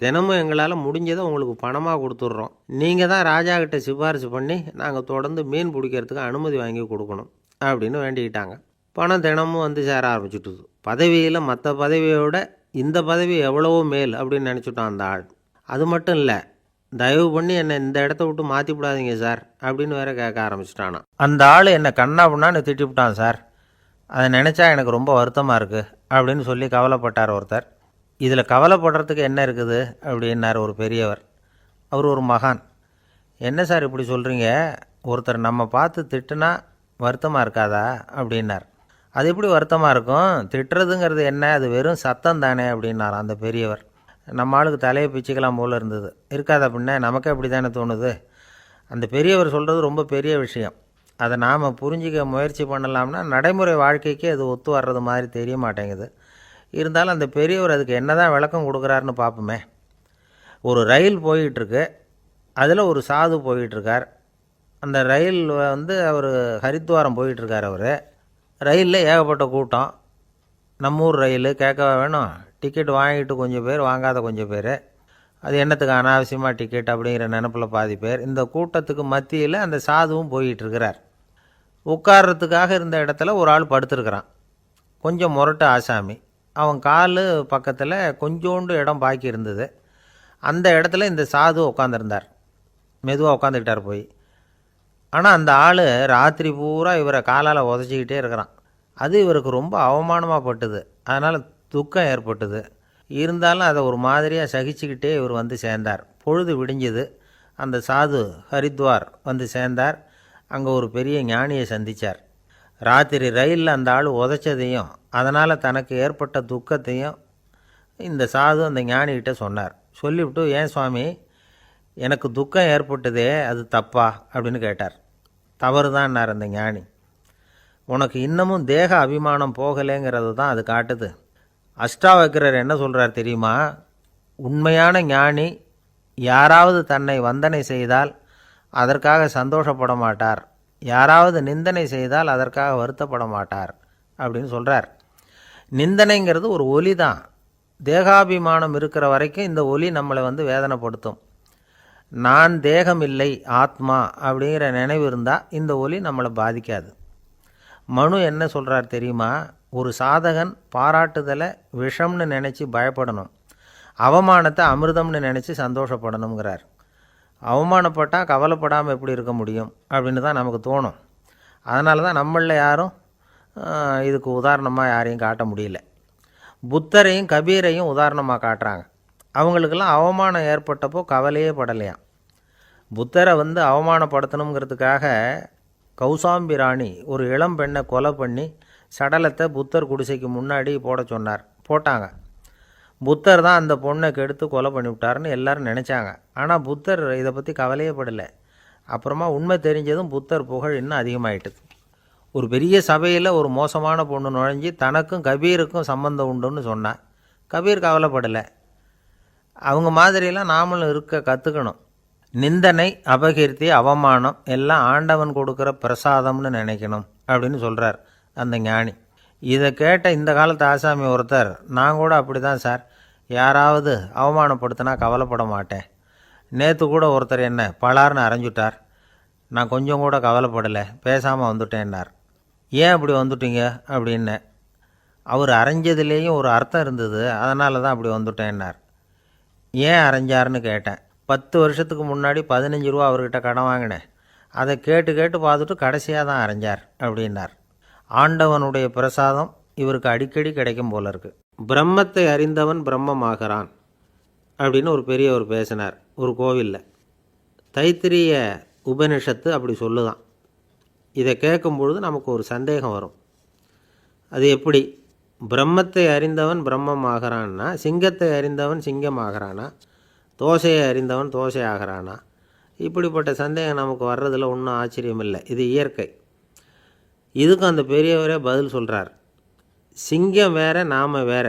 தினமும் எங்களால் முடிஞ்சதை உங்களுக்கு பணமாக கொடுத்துட்றோம். நீங்கள் தான் ராஜா கிட்ட சிபாரிசு பண்ணி நாங்கள் தொடர்ந்து மீன் பிடிக்கிறதுக்கு அனுமதி வாங்கி கொடுக்கணும் அப்படின்னு வேண்டிக்கிட்டாங்க. பணம் தினமும் வந்து சேர ஆரம்பிச்சுட்டுது. பதவியில் மற்ற பதவியோட இந்த பதவி எவ்வளவோ மேல் அப்படின்னு நினச்சிட்டான் அந்த ஆள். அது மட்டும் இல்லை, தயவு பண்ணி என்னை இந்த இடத்த விட்டு மாற்றி விடாதீங்க சார் அப்படின்னு வேற கேட்க ஆரம்பிச்சிட்டானா. அந்த ஆள் என்னை கண்ணா பண்ணான்னு திட்டிவிட்டான் சார். அதை நினச்சா எனக்கு ரொம்ப வருத்தமாக இருக்குது அப்படின்னு சொல்லி கவலைப்பட்டார் ஒருத்தர். இதில் கவலைப்படுறதுக்கு என்ன இருக்குது அப்படின்னார் ஒரு பெரியவர். அவர் ஒரு மகான். என்ன சார் இப்படி சொல்கிறீங்க, ஒருத்தர் நம்ம பார்த்து திட்டுனா வருத்தமாக இருக்காதா அப்படின்னார். அது எப்படி வருத்தமாக இருக்கும், திட்டுறதுங்கிறது என்ன, அது வெறும் சத்தம் தானே அப்படின்னார் அந்த பெரியவர். நம்ம ஆளுக்கு தலையை பிச்சுக்கலாம் போல் இருந்தது. இருக்காத பின்ன, நமக்கே அப்படி தானே தோணுது. அந்த பெரியவர் சொல்கிறது ரொம்ப பெரிய விஷயம். அதை நாம் புரிஞ்சிக்க முயற்சி பண்ணலாம்னா நடைமுறை வாழ்க்கைக்கு அது ஒத்து வர்றது மாதிரி தெரிய மாட்டேங்குது. இருந்தாலும் அந்த பெரியவர் அதுக்கு என்ன தான் விளக்கம் கொடுக்குறாருன்னு பார்ப்போமே. ஒரு ரயில் போயிட்டுருக்கு, அதில் ஒரு சாது போயிட்டுருக்கார். அந்த ரயில் வந்து அவர் ஹரித்வாரம் போயிட்டுருக்கார். அவர் ரயிலில் ஏகப்பட்ட கூட்டம். நம்ம ஊர் ரயில் கேட்கவா வேணும், டிக்கெட் வாங்கிட்டு கொஞ்சம் பேர், வாங்காத கொஞ்சம் பேர். அது என்னத்துக்கு அனாவசியமாக டிக்கெட் அப்படிங்கிற நினப்பில் பாதி பேர். இந்த கூட்டத்துக்கு மத்தியில் அந்த சாதுவும் போயிட்டுருக்கிறார். உட்கார்றதுக்காக இருந்த இடத்துல ஒரு ஆள் படுத்துருக்கிறான், கொஞ்சம் முரட்டு ஆசாமி. அவன் கால் பக்கத்தில் கொஞ்சோண்டு இடம் பாக்கி இருந்தது. அந்த இடத்துல இந்த சாது உட்காந்துருந்தார். மெதுவாக உட்காந்துக்கிட்டார் போய். ஆனால் அந்த ஆள் ராத்திரி பூரா இவரை காலால் உதச்சிக்கிட்டே இருக்கிறான். அது இவருக்கு ரொம்ப அவமானமாக பட்டுது. அதனால் துக்கம் ஏற்பட்டுது. இருந்தாலும் அதை ஒரு மாதிரியாக சகிச்சுக்கிட்டே இவர் வந்து சேர்ந்தார். பொழுது விடிஞ்சது. அந்த சாது ஹரித்வார் வந்து சேர்ந்தார். அங்கே ஒரு பெரிய ஞானியை சந்தித்தார். ராத்திரி ரயிலில் அந்த ஆள் உதைச்சதையும் அதனால் தனக்கு ஏற்பட்ட துக்கத்தையும் இந்த சாது அந்த ஞானிகிட்ட சொன்னார். சொல்லிவிட்டு, ஏன் சுவாமி, எனக்கு துக்கம் ஏற்பட்டதே அது தப்பா அப்படின்னு கேட்டார். தவறு தான்னார் அந்த ஞானி. உனக்கு இன்னமும் தேக அபிமானம் போகலைங்கிறது தான் அது காட்டுது. அஷ்டாவக்கிரர் என்ன சொல்கிறார் தெரியுமா, உண்மையான ஞானி யாராவது தன்னை வந்தனை செய்தால் அதற்காக சந்தோஷப்பட மாட்டார், யாராவது நிந்தனை செய்தால் அதற்காக வருத்தப்பட மாட்டார் அப்படின்னு சொல்கிறார். நிந்தனைங்கிறது ஒரு ஒலி தான். தேகாபிமானம் இருக்கிற வரைக்கும் இந்த ஒலி நம்மளை வந்து வேதனைப்படுத்தும். நான் தேகம் இல்லை, ஆத்மா அப்படிங்கிற நினைவு இருந்தால் இந்த ஒலி நம்மளை பாதிக்காது. மனு என்ன சொல்கிறார் தெரியுமா, ஒரு சாதகன் பாராட்டுதலை விஷம்னு நினச்சி பயப்படணும், அவமானத்தை அமிர்தம்னு நினச்சி சந்தோஷப்படணுங்கிறார். அவமானப்பட்டால் கவலைப்படாமல் எப்படி இருக்க முடியும் அப்படின்னு தான் நமக்கு தோணும். அதனால தான் நம்மளில் யாரும் இதுக்கு உதாரணமாக யாரையும் காட்ட முடியல. புத்தரையும் கபீரையும் உதாரணமாக காட்டுறாங்க. அவங்களுக்கெல்லாம் அவமானம் ஏற்பட்டப்போ கவலையே படலையாம். புத்தரை வந்து அவமானப்படுத்தணுங்கிறதுக்காக கௌசாம்பி ராணி ஒரு இளம் பெண்ணை கொலை பண்ணி சடலத்தை புத்தர் குடிசைக்கு முன்னாடி போட சொன்னார். போட்டாங்க. புத்தர் தான் அந்த பொண்ணை கெடுத்து கொலை பண்ணிவிட்டாருன்னு எல்லாரும் நினச்சாங்க. ஆனால் புத்தர் இதை பற்றி கவலையே படலை. அப்புறமா உண்மை தெரிஞ்சதும் புத்தர் புகழ் இன்னும் அதிகமாயிட்டுது. ஒரு பெரிய சபையில் ஒரு மோசமான பொண்ணு நுழைஞ்சி தனக்கும் கபீருக்கும் சம்பந்தம் உண்டுன்னு சொன்னான். கபீர் கவலைப்படலை. அவங்க மாதிரியெல்லாம் நாமளும் இருக்க கற்றுக்கணும். நிந்தனை, அபகீர்த்தி, அவமானம் எல்லாம் ஆண்டவன் கொடுக்குற பிரசாதம்னு நினைக்கணும் அப்படின்னு சொல்கிறார் அந்த ஞானி. இதை கேட்ட இந்த காலத்து ஆசாமி ஒருத்தர், நான் கூட அப்படி தான் சார், யாராவது அவமானப்படுத்தினா கவலைப்பட மாட்டேன். நேற்று கூட ஒருத்தர் என்ன பலார்னு அரைஞ்சுட்டார், நான் கொஞ்சம் கூட கவலைப்படலை, பேசாமல் வந்துட்டேன்னார். ஏன் அப்படி வந்துட்டீங்க அப்படின்னு. அவர் அரைஞ்சதுலேயும் ஒரு அர்த்தம் இருந்தது, அதனால தான் அப்படி வந்துட்டேன்னார். ஏன் அரைஞ்சாருன்னு கேட்டேன். 10 வருஷத்துக்கு முன்னாடி 15 ரூபா அவர்கிட்ட கடன் வாங்கினேன். அதை கேட்டு கேட்டு பார்த்துட்டு கடைசியாக தான் அரைஞ்சார் அப்படின்னார். ஆண்டவனுடைய பிரசாதம் இவருக்கு அடிக்கடி கிடைக்கும் போல இருக்கு. பிரம்மத்தை அறிந்தவன் பிரம்மமாகிறான் அப்படின்னு ஒரு பெரியவர் பேசினார் ஒரு கோவிலில். தைத்திரிய உபனிஷத்து அப்படி சொல்லுதான். இதை கேட்கும் பொழுது நமக்கு ஒரு சந்தேகம் வரும். அது எப்படி? பிரம்மத்தை அறிந்தவன் பிரம்மமாகிறான்னா, சிங்கத்தை அறிந்தவன் சிங்கமாகிறானா, தோசையை அறிந்தவன் தோசை ஆகிறானா? இப்படிப்பட்ட சந்தேகம் நமக்கு வர்றதில் ஒன்றும் ஆச்சரியம் இல்லை. இது இயற்கை. இதுக்கும் அந்த பெரியவரே பதில் சொல்கிறார். சிங்கம் வேற, நாம் வேற.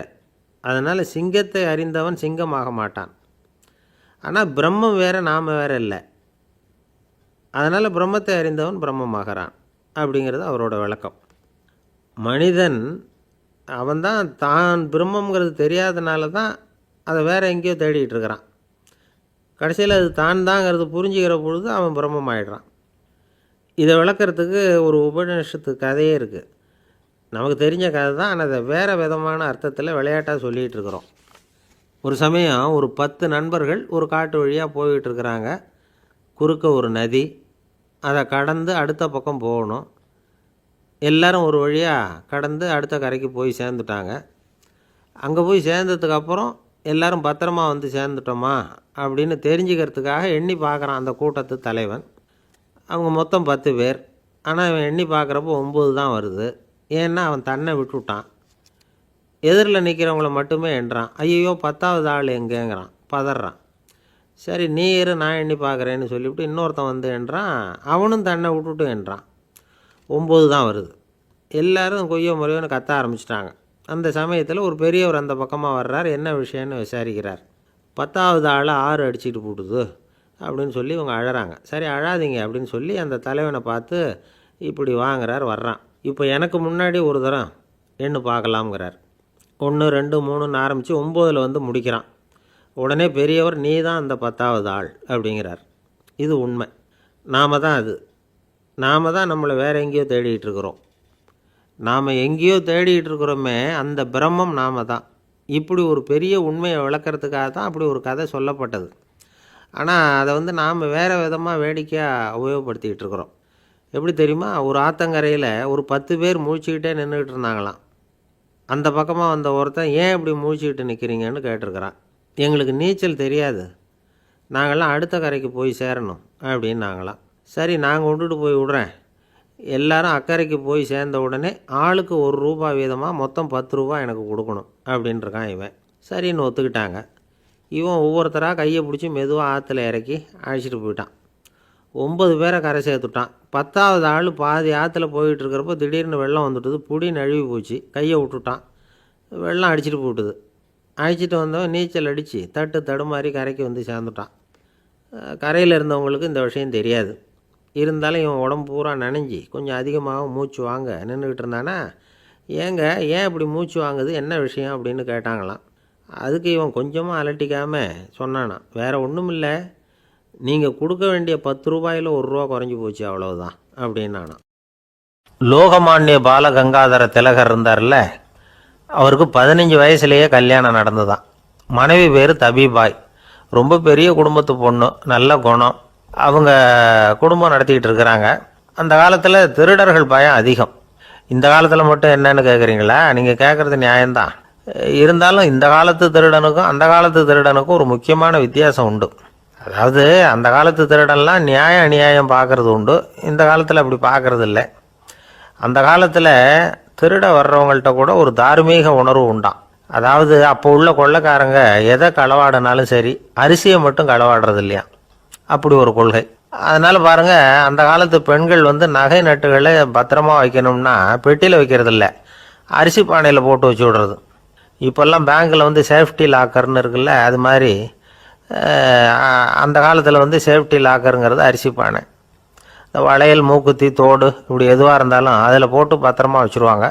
அதனால் சிங்கத்தை அறிந்தவன் சிங்கமாக மாட்டான். ஆனால் பிரம்மம் வேற, நாம் வேற இல்லை. அதனால் பிரம்மத்தை அறிந்தவன் பிரம்மமாகிறான் அப்படிங்கிறது அவரோட விளக்கம். மனிதன் அவன்தான் தான் பிரம்மங்கிறது தெரியாதனால தான் அதை வேற எங்கேயோ தேடிகிட்டு இருக்கிறான். கடைசியில் அது தான் தாங்கிறது புரிஞ்சுக்கிற பொழுது அவன் பிரம்மம் ஆகிடுறான். இதை விளக்கிறதுக்கு ஒரு உபநிஷத்து கதையே இருக்குது. நமக்கு தெரிஞ்ச கதை தான், ஆனால் அதை வேறு விதமான அர்த்தத்தில் விளையாட்டாக சொல்லிகிட்டு இருக்கிறோம். ஒரு சமயம் ஒரு 10 நண்பர்கள் ஒரு காட்டு வழியாக போய்கிட்டு இருக்கிறாங்க. குறுக்க ஒரு நதி, அதை கடந்து அடுத்த பக்கம் போகணும். எல்லோரும் ஒரு வழியாக கடந்து அடுத்த கரைக்கு போய் சேர்ந்துட்டாங்க. அங்கே போய் சேர்ந்ததுக்கப்புறம் எல்லோரும் பத்திரமா வந்து சேர்ந்துட்டோமா அப்படின்னு தெரிஞ்சுக்கிறதுக்காக எண்ணி பார்க்குறான் அந்த கூட்டத்து தலைவன். அவங்க மொத்தம் 10 பேர். ஆனால் அவன் எண்ணி பார்க்குறப்போ 9 தான் வருது. ஏன்னா அவன் தன்னை விட்டுவிட்டான். எதிரில் நிற்கிறவங்கள மட்டுமே எண்ணுறான். ஐயோ 10வது ஆள் எங்கேங்கிறான், பதறான். சரி நீ இரு, நான் எண்ணி பார்க்குறேன்னு சொல்லிவிட்டு இன்னொருத்தன் வந்து எண்ணுறான். அவனும் தன்னை விட்டுவிட்டு எண்ணுறான். 9 தான் வருது. எல்லோரும் கொய்யோ முறையோன்னு கத்த ஆரம்பிச்சிட்டாங்க. அந்த சமயத்தில் ஒரு பெரியவர் அந்த பக்கமாக வர்றார். என்ன விஷயம்னு விசாரிக்கிறார். 10வது ஆள் 6 அடிச்சுட்டு போட்டுது அப்படின்னு சொல்லி இவங்க அழறாங்க. சரி அழாதீங்க அப்படின்னு சொல்லி அந்த தலைவனை பார்த்து இப்படி வாங்குறார். வர்றான். இப்போ எனக்கு முன்னாடி ஒரு தரம் எண்ணு பார்க்கலாம்ங்கிறார். 1 2 3ன்னு ஆரம்பித்து 9ல் வந்து முடிக்கிறான். உடனே பெரியவர் நீ தான் அந்த 10வது ஆள் அப்படிங்கிறார். இது உண்மை. நாம் தான் அது. நாம் தான் நம்மளை வேறு எங்கேயோ தேடிகிட்டு இருக்கிறோம். நாம் எங்கேயோ தேடிகிட்டு இருக்கிறோமே, அந்த பிரம்மம் நாம் தான். இப்படி ஒரு பெரிய உண்மையை விளக்கிறதுக்காக தான் அப்படி ஒரு கதை சொல்லப்பட்டது. ஆனால் அதை வந்து நாம் வேறு விதமாக வேடிக்கையாக உபயோகப்படுத்திக்கிட்டு இருக்கிறோம். எப்படி தெரியுமா? ஒரு ஆத்தங்கரையில் ஒரு 10 பேர் முழிச்சுக்கிட்டே நின்றுக்கிட்டு இருந்தாங்களாம். அந்த பக்கமாக வந்த ஒருத்தன் ஏன் இப்படி முழிச்சுக்கிட்டு நிற்கிறீங்கன்னு கேட்டிருக்கிறான். எங்களுக்கு நீச்சல் தெரியாது, நாங்கள்லாம் அடுத்த கரைக்கு போய் சேரணும் அப்படின்னு நாங்களாம். சரி நாங்கள் விட்டுட்டு போய் விட்றேன். எல்லாரும் அக்கறைக்கு போய் சேர்ந்த உடனே ஆளுக்கு 1 ரூபா வீதமாக மொத்தம் 10 ரூபா எனக்கு கொடுக்கணும் அப்படின்ட்டுருக்கான் இவன். சரின்னு ஒத்துக்கிட்டாங்க. இவன் ஒவ்வொருத்தராக கையை பிடிச்சி மெதுவாக ஆற்றுல இறக்கி அழைச்சிட்டு போயிட்டான். 9 பேரை கரை சேர்த்துட்டான். 10வது ஆள் பாதி ஆற்றுல போயிட்டு இருக்கிறப்போ திடீர்னு வெள்ளம் வந்துட்டுது. புடி நழுவி போச்சு. கையை விட்டுட்டான். வெள்ளம் அடிச்சிட்டு போட்டுது. அழைச்சிட்டு வந்தவன் நீச்சல் அடித்து தடுமாறி கரைக்கு வந்து சேர்ந்துட்டான். கரையில் இருந்தவங்களுக்கு இந்த விஷயம் தெரியாது. இருந்தாலும் இவன் உடம்பு பூரா நனைஞ்சி கொஞ்சம் அதிகமாக மூச்சு வாங்க நின்றுக்கிட்டு இருந்தானா, ஏன் இப்படி மூச்சு வாங்குது, என்ன விஷயம் அப்படின்னு கேட்டாங்களாம். அதுக்கு இவன் கொஞ்சமாக அலட்டிக்காமல் சொன்னானான், வேறு ஒன்றும் இல்லை, நீங்கள் கொடுக்க வேண்டிய 10 ரூபாயில் 1 ரூபா குறைஞ்சி போச்சு, அவ்வளவுதான் அப்படின்னானான். லோகமானிய பாலகங்காதர திலகர் இருந்தார்ல, அவருக்கு 15 வயசுலேயே கல்யாணம் நடந்துதான். மனைவி பேர் தபிபாய். ரொம்ப பெரிய குடும்பத்து பொண்ணு, நல்ல குணம். அவங்க குடும்பம் நடத்திக்கிட்டு இருக்கிறாங்க. அந்த காலத்தில் திருடர்கள் பயம் அதிகம். இந்த காலத்தில் மட்டும் என்னன்னு கேட்குறீங்களா? நீங்கள் கேட்குறது நியாயம்தான். இருந்தாலும் இந்த காலத்து திருடனுக்கும் அந்த காலத்து திருடனுக்கும் ஒரு முக்கியமான வித்தியாசம் உண்டு. அதாவது அந்த காலத்து திருடன்லாம் நியாயம் அநியாயம் பார்க்குறது உண்டு, இந்த காலத்தில் அப்படி பார்க்குறது இல்லை. அந்த காலத்தில் திருட வர்றவங்கள்ட்ட கூட ஒரு தார்மீக உணர்வு உண்டாம். அதாவது அப்போ உள்ள கொள்ளைக்காரங்க எதை களவாடினாலும் சரி, அரிசியை மட்டும் களவாடுறது இல்லையா, அப்படி ஒரு கொள்கை. அதனால் பாருங்கள், அந்த காலத்து பெண்கள் வந்து நகை நட்டுகளை பத்திரமா வைக்கணும்னா பெட்டியில் வைக்கிறது இல்லை, அரிசி பானையில் போட்டு வச்சு விடுறது. இப்போல்லாம் பேங்க்கில் வந்து சேஃப்டி லாக்கர்னு இருக்குல்ல, அது மாதிரி அந்த காலத்தில் வந்து சேஃப்டி லாக்கருங்கிறது அரிசி பானை. வளையல், மூக்குத்தி, தோடு இப்படி எதுவாக இருந்தாலும் அதில் போட்டு பத்திரமா வச்சுருவாங்க.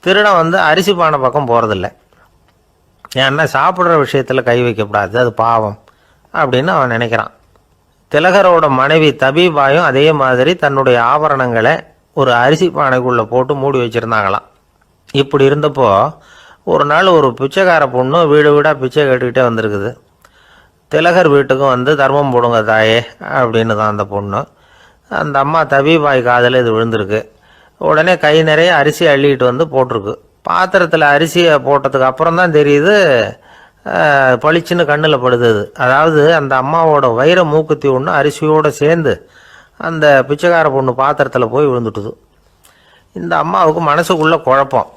திருடன் வந்து அரிசி பானை பக்கம் போகிறதில்ல. ஏன்னா சாப்பிட்ற விஷயத்தில் கை வைக்கக்கூடாது, அது பாவம் அப்படின்னு அவன் நினைக்கிறான். திலகரோட மனைவி தபிபாயும் அதே மாதிரி தன்னுடைய ஆபரணங்களை ஒரு அரிசி பானைக்குள்ளே போட்டு மூடி வச்சுருந்தாங்களாம். இப்படி இருந்தப்போ ஒரு நாள் ஒரு பிச்சைக்கார பொண்ணு வீடு வீடாக பிச்சை கேட்டுக்கிட்டே வந்திருக்குது. திலகர் வீட்டுக்கும் வந்து தர்மம் போடுங்க தாயே அப்படின்னு தான் அந்த பொண்ணு. அந்த அம்மா தபிபாய் காதில் இது விழுந்திருக்கு. உடனே கை நிறைய அரிசி அள்ளிக்கிட்டு வந்து போட்டிருக்கு. பாத்திரத்தில் அரிசியை போட்டதுக்கு அப்புறம் தான் தெரியுது பளிச்சுன்னு கண்ணில் படுது. அதாவது அந்த அம்மாவோட வைர மூக்குத்தி ஒன்று அரிசியோடு சேர்ந்து அந்த பிச்சைக்கார பொண்ணு பாத்திரத்தில் போய் விழுந்துட்டுது. இந்த அம்மாவுக்கு மனசுக்குள்ளே குழப்பம்,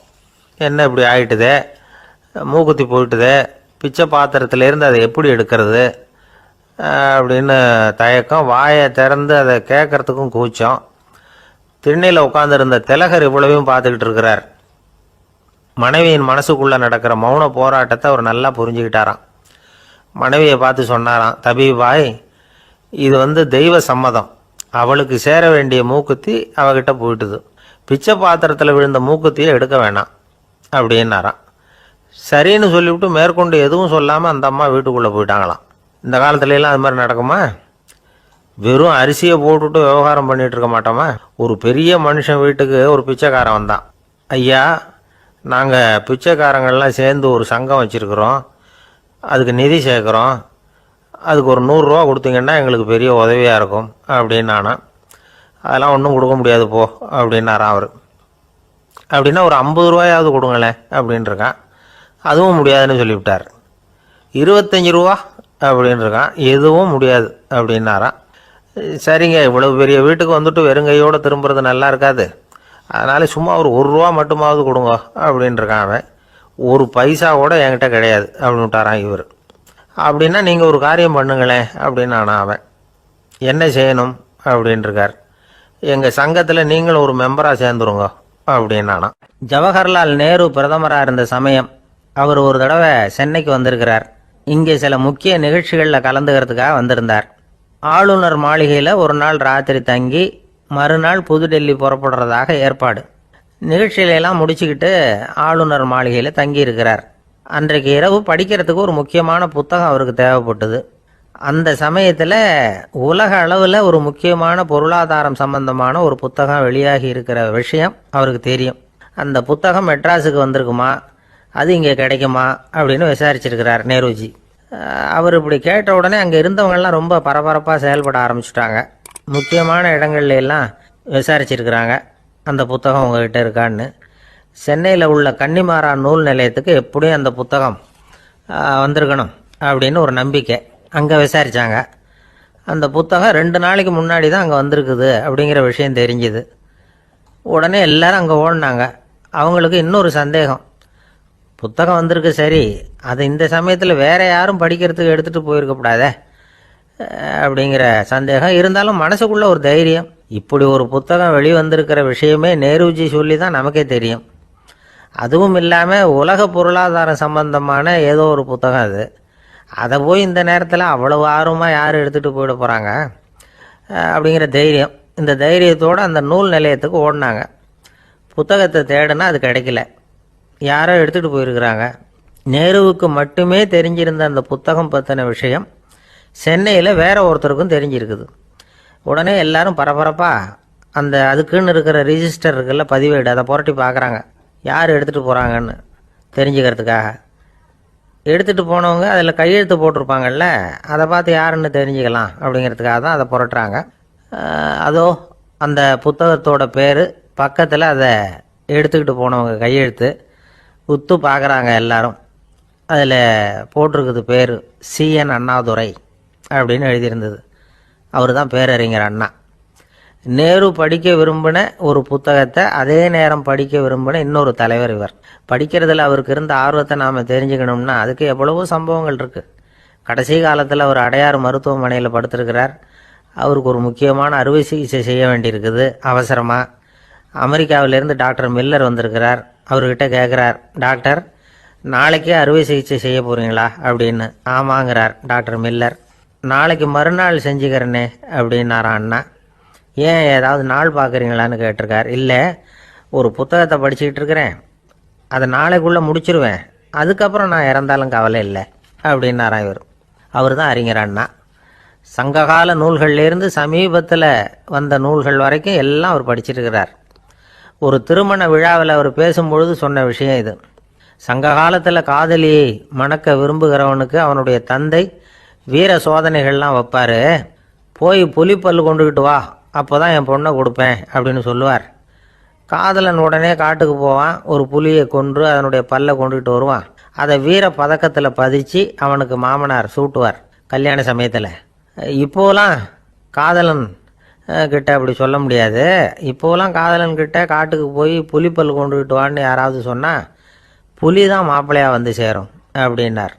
என்ன இப்படி ஆகிட்டுதே, மூக்குத்தி போயிட்டுதே, பிச்சை பாத்திரத்துலேருந்து அதை எப்படி எடுக்கிறது அப்படின்னு தயக்கம், வாயை திறந்து அதை கேட்கறதுக்கும் கூச்சம். திண்ணையில் உட்காந்துருந்த திலகர் இவ்வளவையும் பார்த்துக்கிட்டு இருக்கிறார். மனைவியின் மனசுக்குள்ளே நடக்கிற மௌன போராட்டத்தை அவர் நல்லா புரிஞ்சுக்கிட்டாராம். மனைவியை பார்த்து சொன்னாராம், தபிபாய், இது வந்து தெய்வ சம்மதம், அவளுக்கு சேர வேண்டிய மூக்குத்தி அவகிட்ட போயிட்டுது, பிச்சை பாத்திரத்தில் விழுந்த மூக்குத்தியை எடுக்க வேணாம் அப்படின்னாராம். சரின்னு சொல்லிவிட்டு மேற்கொண்டு எதுவும் சொல்லாமல் அந்த அம்மா வீட்டுக்குள்ளே போயிட்டாங்களாம். இந்த காலத்துலலாம் அது மாதிரி நடக்குமா? வெறும் அரிசியை போட்டுட்டு விவகாரம் பண்ணிகிட்டு இருக்க மாட்டோமா? ஒரு பெரிய மனுஷன் வீட்டுக்கு ஒரு பிச்சைக்காரன் வந்தான். ஐயா, நாங்கள் பிச்சைக்காரங்கள்லாம் சேர்ந்து ஒரு சங்கம் வச்சுருக்குறோம், அதுக்கு நிதி சேர்க்குறோம், அதுக்கு ஒரு 100 ரூபா கொடுத்தீங்கன்னா எங்களுக்கு பெரிய உதவியாக இருக்கும் அப்படின்னானா. அதெல்லாம் ஒன்றும் கொடுக்க முடியாது போ அப்படின்னாரான் அவர். அப்படின்னா ஒரு 50 ரூபாயாவது கொடுங்களேன் அப்படின்ட்டுருக்கான். அதுவும் முடியாதுன்னு சொல்லிவிட்டார். 25 ரூபா அப்படின்ட்டுருக்கான். எதுவும் முடியாது அப்படின்னாரான். சரிங்க, இவ்வளவு பெரிய வீட்டுக்கு வந்துட்டு வெறுங்கையோடு திரும்புறது நல்லா இருக்காது, அதனால் சும்மா ஒரு 1 ரூபா மட்டுமாவது கொடுங்க அப்படின்ட்டுருக்கான் அவன். 1 பைசா கூட என்கிட்ட கிடையாது அப்படின்னு விட்டாரான் இவர். அப்படின்னா நீங்கள் ஒரு காரியம் பண்ணுங்களேன் அப்படின்னானா அவன். என்ன செய்யணும் அப்படின்ட்டுருக்கார். எங்கள் சங்கத்தில் நீங்களும் ஒரு மெம்பராக சேர்ந்துருங்க அப்படின்னானா. ஜவஹர்லால் நேரு பிரதமராக இருந்த சமயம் அவர் ஒரு தடவை சென்னைக்கு வந்திருக்கிறார். இங்கே சில முக்கிய நிகழ்ச்சிகளில் கலந்துக்கிறதுக்காக வந்திருந்தார். ஆளுநர் மாளிகையில் ஒரு நாள் ராத்திரி தங்கி மறுநாள் புதுடெல்லி புறப்படுறதாக ஏற்பாடு. நிகழ்ச்சியிலெல்லாம் முடிச்சுக்கிட்டு ஆளுநர் மாளிகையில் தங்கியிருக்கிறார். அன்றைக்கு இரவு படிக்கிறதுக்கு ஒரு முக்கியமான புத்தகம் அவருக்கு தேவைப்பட்டது. அந்த சமயத்தில் உலக அளவில் ஒரு முக்கியமான பொருளாதாரம் சம்பந்தமான ஒரு புத்தகம் வெளியாகி இருக்கிற விஷயம் அவருக்கு தெரியும். அந்த புத்தகம் மெட்ராஸுக்கு வந்திருக்குமா, அது இங்கே கிடைக்குமா அப்படின்னு விசாரிச்சிருக்கிறார் நேருஜி. அவர் இப்படி கேட்ட உடனே அங்கே இருந்தவங்கெல்லாம் ரொம்ப பரபரப்பாக செயல்பட ஆரம்பிச்சுட்டாங்க. முக்கியமான இடங்கள்ல எல்லாம் விசாரிச்சிருக்கிறாங்க அந்த புத்தகம் உங்ககிட்ட இருக்கான்னு. சென்னையில் உள்ள கன்னிமாரா நூல் நிலையத்துக்கு எப்படியும் அந்த புத்தகம் வந்திருக்கணும் அப்படின்னு ஒரு நம்பிக்கை. அங்கே விசாரித்தாங்க. அந்த புத்தகம் 2 நாளைக்கு முன்னாடி தான் அங்கே வந்திருக்குது அப்படிங்கிற விஷயம் தெரிஞ்சுது. உடனே எல்லாரும் அங்கே ஓடினாங்க. அவங்களுக்கு இன்னொரு சந்தேகம், புத்தகம் வந்திருக்கு சரி, அது இந்த சமயத்தில் வேற யாரும் படிக்கிறதுக்கு எடுத்துகிட்டு போயிருக்கக்கூடாதே அப்படிங்கிற சந்தேகம். இருந்தாலும் மனசுக்குள்ள ஒரு தைரியம், இப்படி ஒரு புத்தகம் வெளிவந்திருக்கிற விஷயமே நேருஜி சொல்லி தான் நமக்கே தெரியும். அதுவும் இல்லாமல் உலக பொருளாதாரம் சம்பந்தமான ஏதோ ஒரு புத்தகம் அது, அதை போய் இந்த நேரத்தில் அவ்வளவு ஆர்வமாக யார் எடுத்துகிட்டு போயிட போகிறாங்க அப்படிங்கிற தைரியம். இந்த தைரியத்தோடு அந்த நூல் நிலையத்துக்கு ஓடினாங்க. புத்தகத்தை தேடினா அது கிடைக்கல, யாரோ எடுத்துகிட்டு போயிருக்கிறாங்க. நேருவுக்கு மட்டுமே தெரிஞ்சிருந்த அந்த புத்தகம் பற்றின விஷயம் சென்னையில் வேற ஒருத்தருக்கும் தெரிஞ்சிருக்குது. உடனே எல்லாரும் பரபரப்பாக அந்த அதுக்குன்னு இருக்கிற ரிஜிஸ்டர் இருக்குல்ல, பதிவேடு, அதை புரட்டி பார்க்குறாங்க யார் எடுத்துகிட்டு போகிறாங்கன்னு தெரிஞ்சுக்கிறதுக்காக. எடுத்துகிட்டு போனவங்க அதில் கையெழுத்து போட்டிருப்பாங்கல்ல, அதை பார்த்து யாருன்னு தெரிஞ்சுக்கலாம் அப்படிங்கிறதுக்காக தான் அதை புரட்டுறாங்க. அதோ அந்த புத்தகத்தோட பேர் பக்கத்தில் அதை எடுத்துக்கிட்டு போனவங்க கையெழுத்து உத்து பார்க்குறாங்க எல்லாரும். அதில் போட்டிருக்குது பேர் CN அண்ணாதுரை அப்படின்னு எழுதியிருந்தது. அவர் தான் பேரறிஞர் அண்ணா. நேரு படிக்க விரும்பின ஒரு புத்தகத்தை அதே நேரம் படிக்க விரும்பின இன்னொரு தலைவர் இவர். படிக்கிறதுல அவருக்கு இருந்த ஆர்வத்தை நாம் தெரிஞ்சுக்கணும்னா அதுக்கு எவ்வளவோ சம்பவங்கள் இருக்குது. கடைசி காலத்தில் அவர் அடையாறு மருத்துவமனையில் படுத்திருக்கிறார். அவருக்கு ஒரு முக்கியமான அறுவை சிகிச்சை செய்ய வேண்டியிருக்குது அவசரமாக. அமெரிக்காவிலேருந்து டாக்டர் மில்லர் வந்திருக்கிறார். அவர்கிட்ட கேட்குறார், டாக்டர் நாளைக்கே அறுவை சிகிச்சை செய்ய போகிறீங்களா அப்படின்னு. ஆமாங்கிறார் டாக்டர் மில்லர். நாளைக்கு மறுநாள் செஞ்சுக்கிறேனே அப்படின்னாரான் அண்ணா. ஏன் ஏதாவது நாள் பார்க்குறீங்களான்னு கேட்டிருக்கார். இல்லை, ஒரு புத்தகத்தை படிச்சுக்கிட்டு இருக்கிறேன், அதை நாளைக்குள்ளே முடிச்சிருவேன், அதுக்கப்புறம் நான் இறந்தாலும் கவலை இல்லை அப்படின்னாரான் இவர். அவர் தான் அறிஞர் அண்ணா. சங்ககால நூல்கள்லேருந்து சமீபத்தில் வந்த நூல்கள் வரைக்கும் எல்லாம் அவர் படிச்சிருக்கிறார். ஒரு திருமண விழாவில் அவர் பேசும்பொழுது சொன்ன விஷயம் இது. சங்க காலத்தில் காதலியை மணக்க விரும்புகிறவனுக்கு அவனுடைய தந்தை வீர சோதனைகள்லாம் வைப்பார். போய் புலிப்பல் கொண்டுக்கிட்டு வா, அப்போ தான் என் பொண்ணை கொடுப்பேன் அப்படின்னு சொல்லுவார். காதலன் உடனே காட்டுக்கு போவான், ஒரு புலியை கொன்று அதனுடைய பல்லை கொண்டுக்கிட்டு வருவான். அதை வீர பதக்கத்தில் பதிச்சு அவனுக்கு மாமனார் சூட்டுவார் கல்யாண சமயத்தில். இப்போலாம் காதலன் கிட்ட அப்படி சொல்ல முடியாது. இப்போலாம் காதலன் கிட்ட காட்டுக்கு போய் புலிப்பல் கொண்டுக்கிட்டு வான்னு யாராவது சொன்னால் புலி தான் மாப்பிள்ளையாக வந்து சேரும் அப்படின்னார்.